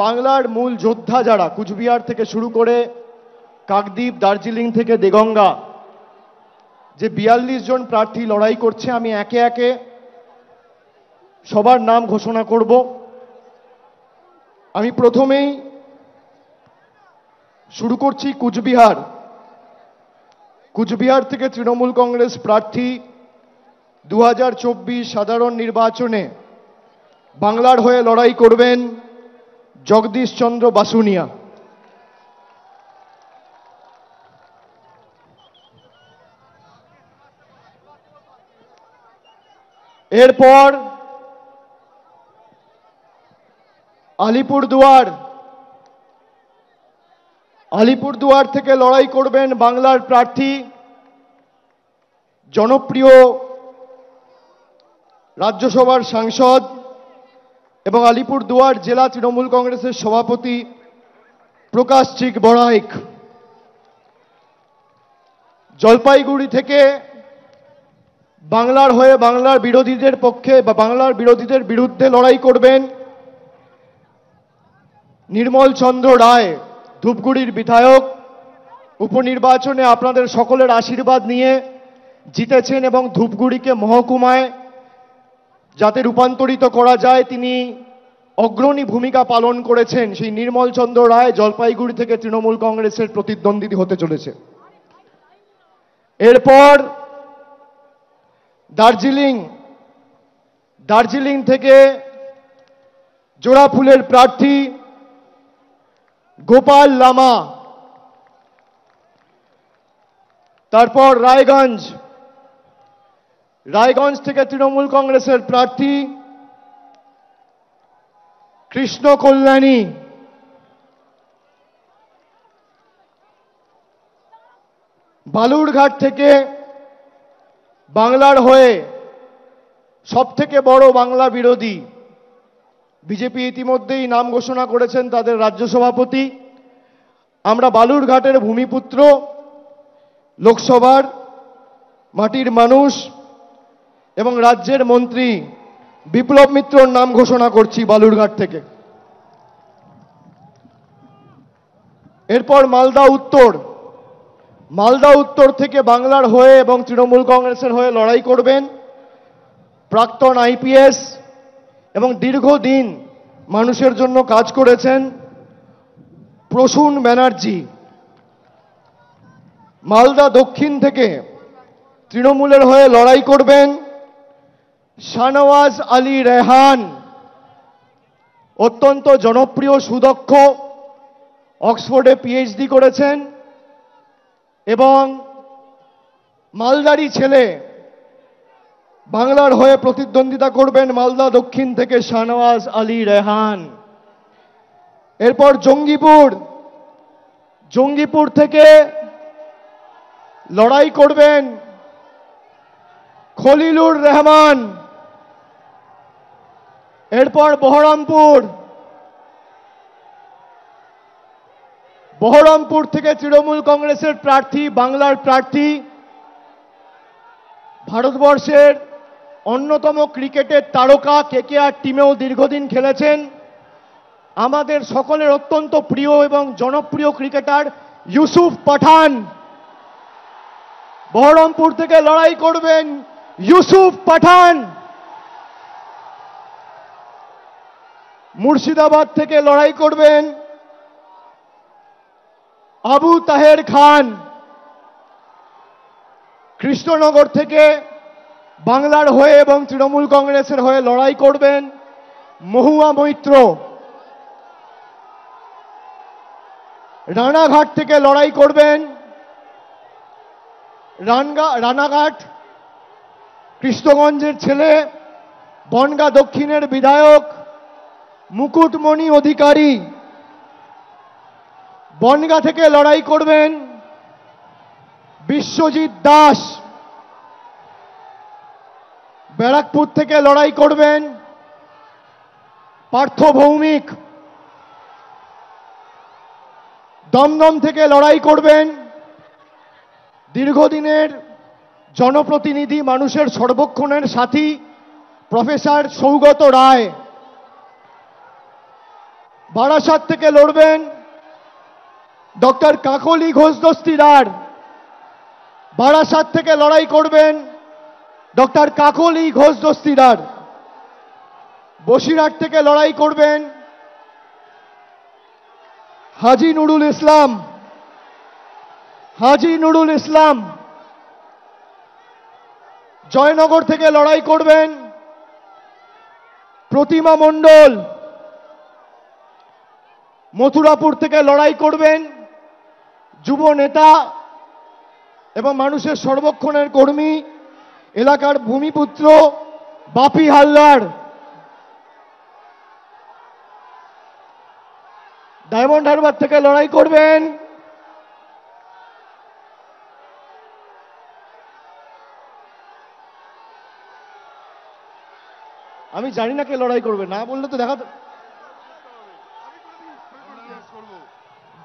বাংলার মূল যোদ্ধা যারা কুচবিহার থেকে শুরু করে কাকদ্বীপ, দার্জিলিং থেকে দেগঙ্গা, যে ৪২ জন প্রার্থী লড়াই করছে, আমি একে একে সবার নাম ঘোষণা করব। আমি প্রথমেই শুরু করছি কুচবিহার। কুচবিহার থেকে তৃণমূল কংগ্রেস প্রার্থী 2024 সাধারণ নির্বাচনে বাংলার হয়ে লড়াই করবেন জগদীশ চন্দ্র বাসুনিয়া। এরপর আলিপুরদুয়ার থেকে লড়াই করবেন বাংলার প্রার্থী জনপ্রিয় রাজ্যসভার সাংসদ এবং আলিপুরদুয়ার জেলা তৃণমূল কংগ্রেসের সভাপতি প্রকাশ চিক বড়াইক। জলপাইগুড়ি থেকে বাংলার হয়ে বাংলার বিরোধীদের পক্ষে বা বাংলার বিরোধীদের বিরুদ্ধে লড়াই করবেন নির্মল চন্দ্র রায়, ধূপগুড়ির বিধায়ক। উপনির্বাচনে আপনাদের সকলের আশীর্বাদ নিয়ে জিতেছেন এবং ধূপগুড়িকে মহকুমায় যাতে রূপান্তরিত করা যায় তিনি অগ্রণী ভূমিকা পালন করেছেন। সেই নির্মল চন্দ্র রায় জলপাইগুড়ি থেকে তৃণমূল কংগ্রেসের প্রতিদ্বন্দ্বী হতে চলেছে। এরপর দার্জিলিং থেকে জোড়াফুলের প্রার্থী গোপাল লামা। তারপর রায়গঞ্জ থেকে তৃণমূল কংগ্রেসের প্রার্থী কৃষ্ণ কল্যাণী। বালুরঘাট থেকে বাংলার হয়ে সবথেকে বড় বাংলা বিরোধী, বিজেপি ইতিমধ্যেই নাম ঘোষণা করেছেন তাদের রাজ্য সভাপতি। আমরা বালুরঘাটের ভূমিপুত্র, লোকসভার মাটির মানুষ এবং রাজ্যের মন্ত্রী বিপ্লব মিত্রর নাম ঘোষণা করছি বালুরঘাট থেকে। এরপর মালদা উত্তর থেকে বাংলার হয়ে এবং তৃণমূল কংগ্রেসের হয়ে লড়াই করবেন প্রাক্তন আইপিএস এবং দীর্ঘদিন মানুষের জন্য কাজ করেছেন প্রসূন ব্যানার্জি। মালদা দক্ষিণ থেকে তৃণমূলের হয়ে লড়াই করবেন শাহনওয়াজ আলী রেহান, অত্যন্ত জনপ্রিয়, সুদক্ষ, অক্সফোর্ডে পিএইচডি করেছেন এবং মালদারি ছেলে। বাংলার হয়ে প্রতিদ্বন্দ্বিতা করবেন মালদা দক্ষিণ থেকে শাহনওয়াজ আলী রেহান। এরপর জঙ্গিপুর থেকে লড়াই করবেন খলিলুর রহমান। এরপর বহরমপুর থেকে তৃণমূল কংগ্রেসের প্রার্থী, বাংলার প্রার্থী, ভারতবর্ষের অন্যতম ক্রিকেটের তারকা, কেকেআর টিমেও দীর্ঘদিন খেলেছেন, আমাদের সকলের অত্যন্ত প্রিয় এবং জনপ্রিয় ক্রিকেটার ইউসুফ পাঠান। বহরমপুর থেকে লড়াই করবেন ইউসুফ পাঠান। মুর্শিদাবাদ থেকে লড়াই করবেন আবু তাহের খান। কৃষ্ণনগর থেকে বাংলার হয়ে এবং তৃণমূল কংগ্রেসের হয়ে লড়াই করবেন মহুয়া মৈত্র। রানাঘাট থেকে লড়াই করবেন রানাঘাট কৃষ্ণগঞ্জের ছেলে, বনগাঁ দক্ষিণের বিধায়ক মুকুটমণি অধিকারী। বনগাঁ থেকে লড়াই করবেন বিশ্বজিৎ দাস। ব্যারাকপুর থেকে লড়াই করবেন পার্থ ভৌমিক। দমদম থেকে লড়াই করবেন দীর্ঘদিনের জনপ্রতিনিধি, মানুষের সর্বক্ষণের সাথী প্রফেসর সৌগত রায়। বারাসাত থেকে লড়বেন ডক্টর কাকলি ঘোষ দস্তিদার। বারাসাত থেকে লড়াই করবেন ডক্টর কাকলি ঘোষ দস্তিদার। বসিরহাট থেকে লড়াই করবেন হাজী নুরুল ইসলাম। হাজী নুরুল ইসলাম। জয়নগর থেকে লড়াই করবেন প্রতিমা মণ্ডল। মথুরাপুর থেকে লড়াই করবেন যুব নেতা এবং মানুষের সর্বক্ষণের কর্মী এলাকার ভূমিপুত্র বাপি হালদার। ডায়মন্ড হারবার থেকে লড়াই করবেন আমি জানি না কে লড়াই করবে, না বললে তো দেখা।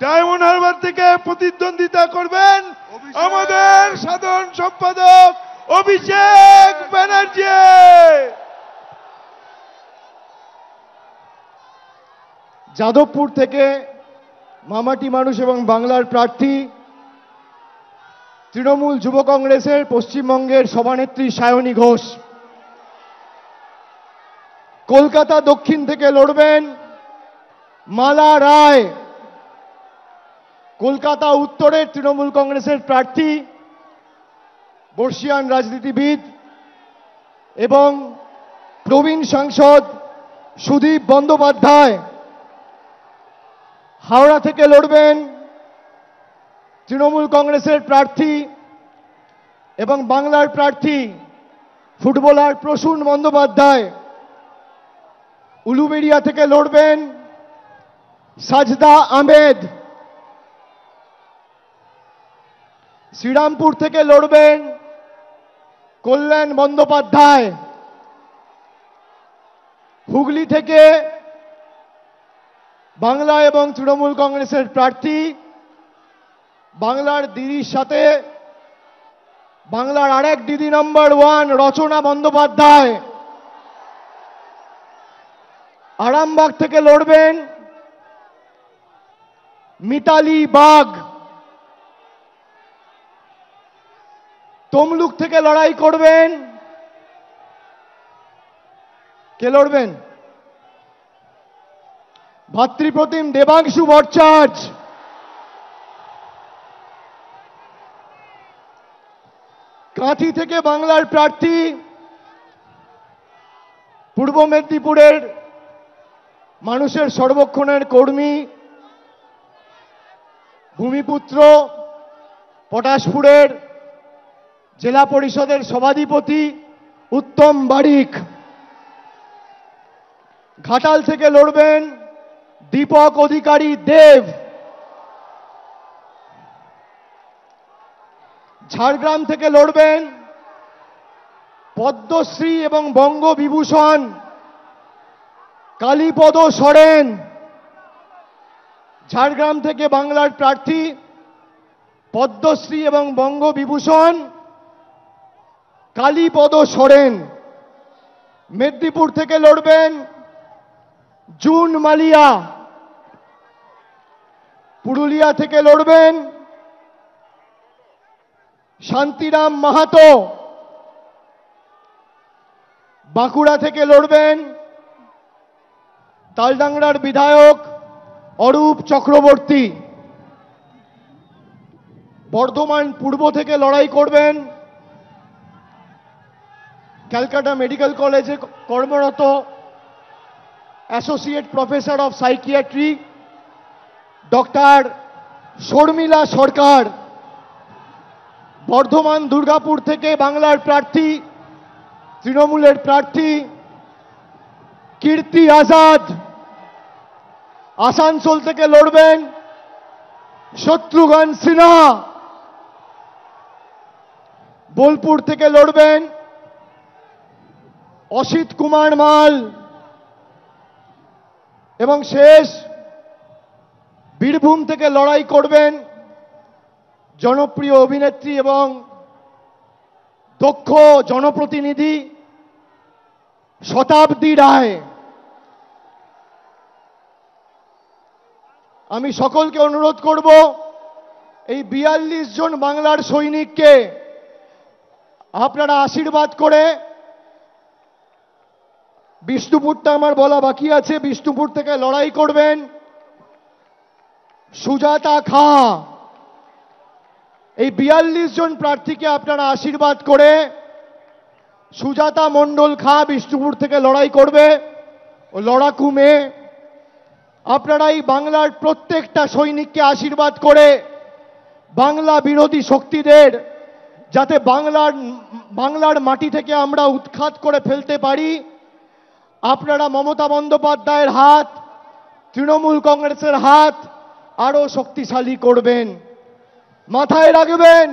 ডায়মন্ড হারবার থেকে প্রতিদ্বন্দ্বিতা করবেন আমাদের সাধারণ সম্পাদক অভিষেক ব্যানার্জি। যাদবপুর থেকে মামাটি মানুষ এবং বাংলার প্রার্থী তৃণমূল যুব কংগ্রেসের পশ্চিমবঙ্গের সভানেত্রী সায়নী ঘোষ। কলকাতা দক্ষিণ থেকে লড়বেন মালা রায়। কলকাতা উত্তরের তৃণমূল কংগ্রেসের প্রার্থী বর্ষিয়ান রাজনীতিবিদ এবং প্রবীণ সাংসদ সুদীপ বন্দ্যোপাধ্যায়। হাওড়া থেকে লড়বেন তৃণমূল কংগ্রেসের প্রার্থী এবং বাংলার প্রার্থী ফুটবলার প্রসূন বন্দ্যোপাধ্যায়। উলুবেড়িয়া থেকে লড়বেন সাজদা আহমেদ। শ্রীরামপুর থেকে লড়বেন কল্যাণ বন্দ্যোপাধ্যায়। হুগলি থেকে বাংলা এবং তৃণমূল কংগ্রেসের প্রার্থী বাংলার দিদির সাথে বাংলার আরেক দিদি নম্বর 1 রচনা বন্দ্যোপাধ্যায়। আরামবাগ থেকে লড়বেন মিতালি বাগ। তমলুক থেকে লড়াই করবেন কে লড়বেন ভাতৃপ্রতিম দেবাংশু ভট্টাচার্য। কাঁথি থেকে বাংলার প্রার্থী পূর্ব মেদিনীপুরের মানুষের সর্বক্ষণের কর্মী ভূমিপুত্র পটাশপুরের জেলা পরিষদের সভাধিপতি উত্তম বারিক। ঘাটাল থেকে লড়বেন দীপক অধিকারী দেব। ঝাড়গ্রাম থেকে লড়বেন পদ্মশ্রী এবং বঙ্গবিভূষণ কালীপদ সরেন। ঝাড়গ্রাম থেকে বাংলার প্রার্থী পদ্মশ্রী এবং বঙ্গবিভূষণ কালীপদ সরেন। মেদিনীপুর থেকে লড়বেন জুন মালিয়া। পুরুলিয়া থেকে লড়বেন শান্তিরাম মাহাতো। বাঁকুড়া থেকে লড়বেন তালডাংরার বিধায়ক অরূপ চক্রবর্তী। বর্ধমান পূর্ব থেকে লড়াই করবেন ক্যালকাটা মেডিকেল কলেজে কর্মরত associate professor of psychiatry doctor Sharmila Sarkar. Bardhaman Durgapur থেকে বাংলার প্রার্থী তৃণমূলের প্রার্থী কীর্তি আজাদ। আসানসোল থেকে লড়বেন শত্রুঘ্ন সিনহা। বোলপুর থেকে লড়বেন অসিত কুমার মাল। এবং শেষ বীরভূম থেকে লড়াই করবেন জনপ্রিয় অভিনেত্রী এবং দক্ষ জনপ্রতিনিধি শতাব্দী রায়। আমি সকলকে অনুরোধ করব এই 42 জন বাংলার সৈনিককে আপনারা আশীর্বাদ করে, বিষ্ণুপুরটা আমার বলা বাকি আছে, বিষ্ণুপুর থেকে লড়াই করবেন সুজাতা খাঁ। এই 42 জন প্রার্থীকে আপনারা আশীর্বাদ করে সুজাতা মণ্ডল খাঁ বিষ্ণুপুর থেকে লড়াই করবে, ও লড়াকু মেয়ে। আপনারা এই বাংলার প্রত্যেকটা সৈনিককে আশীর্বাদ করে বাংলা বিরোধী শক্তিদের যাতে বাংলার মাটি থেকে আমরা উৎখাত করে ফেলতে পারি, আপনারা মমতা বন্দ্যোপাধ্যায়ের হাত, তৃণমূল কংগ্রেসের হাত আরো শক্তিশালী করবেন। মাথায় রাখবেন